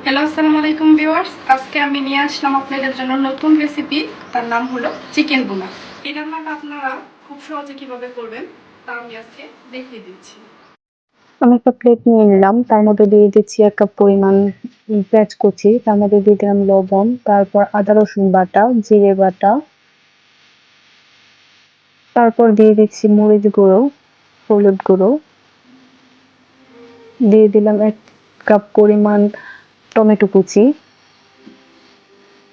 Hello, আসসালামু আলাইকুম viewers. আজকে আমি নিয়ে আসলাম আপনাদের জন্য নতুন রেসিপি। তার নাম হলো চিকেন ভুনা। এই রান্নাটা আপনারা খুব সহজে কিভাবে করবেন তা আমি আজকে দেখিয়ে দিচ্ছি। আমি একটা প্লেট নিয়ে নিলাম, তার মধ্যে দিয়ে দিচ্ছি 1 কাপ পরিমাণ পেঁয়াজ কুচি, তার মধ্যে দিয়ে দিলাম লবণ, তারপর আদা রসুন বাটা, জিরে বাটা, তারপর দিয়ে দিচ্ছি মরিচ গুঁড়ো, হলুদ গুঁড়ো, দিয়ে দিলাম 1 কাপ পরিমাণ টমেটো কুচি,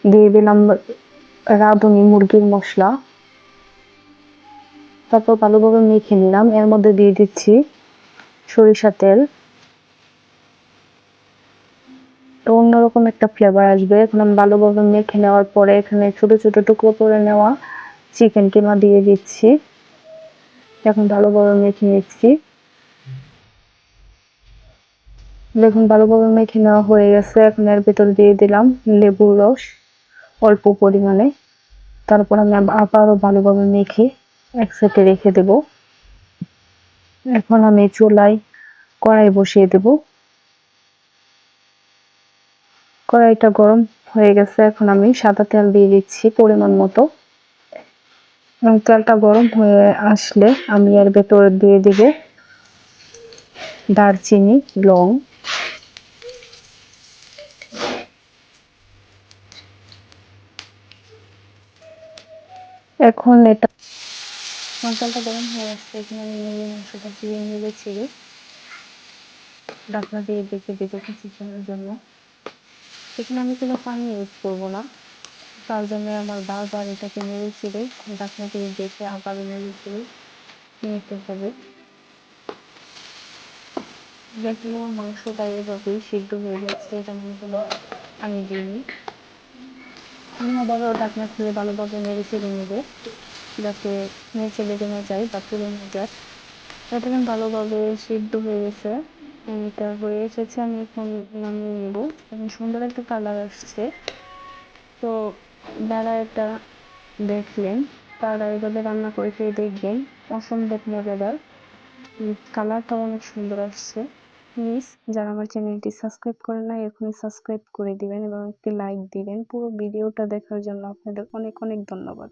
দিয়ে দিলাম রাঁধুনি মুরগির মশলা, তারপর ভালোভাবে মেখে নিলাম। এর মধ্যে দিয়ে দিচ্ছি সরিষা তেল, তো অন্যরকম একটা ফ্লেভার আসবে। এখন আমি ভালোভাবে মেখে নেওয়ার পরে এখানে ছোট ছোট টুকরো করে নেওয়া চিকেন কিমা দিয়ে দিচ্ছি। এখন ভালোভাবে মেখে নিচ্ছি। দেখুন ভালোভাবে মেখে নেওয়া হয়ে গেছে। এখন এর ভিতর দিয়ে দিলাম লেবুর রস অল্প পরিমাণে। তারপর আমি আবারও ভালোভাবে মেখে এক সাইডে রেখে দেব। এখন আমি চুলায় কড়াই বসিয়ে দেব। কড়াইটা গরম হয়ে গেছে, এখন আমি সাদা তেল দিয়ে দিচ্ছি পরিমাণ মতো। এবং তেলটা গরম হয়ে আসলে আমি এর ভেতর দিয়ে দিব দারচিনি, লং। এখন এটা তেলটা গরম হয়ে আসছে, এখানে আমি মুরগির মাংসটা দিয়ে নেড়ে ছেড়ে ঢাকনা দিয়ে রেখে দেবো কিছুক্ষণের জন্য। এখানে আমি কোনো পানি ইউজ করবো না, তার জন্য আমার বারবার এটাকে নেড়ে ছেড়ে ঢাকনা দিয়ে দেখে আবার নেড়ে ছেড়ে নিতে হবে। দেখলে আমার মাংসটা এভাবেই সিদ্ধ হয়ে যাচ্ছে, এটা মনে আমি দিইনি। আমি আবারও ঢাকনা খুলে ভালোভাবে নেড়ে ছেড়ে নেবো, যাতে নিচে লেগে না যায় বা পুড়ে না যায়। এটা কিন্তু ভালোভাবে সিদ্ধ হয়ে গেছে, এটা হয়ে এসেছে। আমি এখন নামিয়ে নেব। এখন সুন্দর একটা কালার আসছে। তো যারা এটা দেখলেন তারা এভাবে রান্না করে খেয়ে দেখবেন, অসম্ভব মজাদার। কালারটাও অনেক সুন্দর আসছে। প্লিজ যারা আমার চ্যানেলটি সাবস্ক্রাইব করেন নাই, এখনই সাবস্ক্রাইব করে দিবেন এবং একটি লাইক দিবেন। পুরো ভিডিওটা দেখার জন্য আপনাদের অনেক অনেক ধন্যবাদ।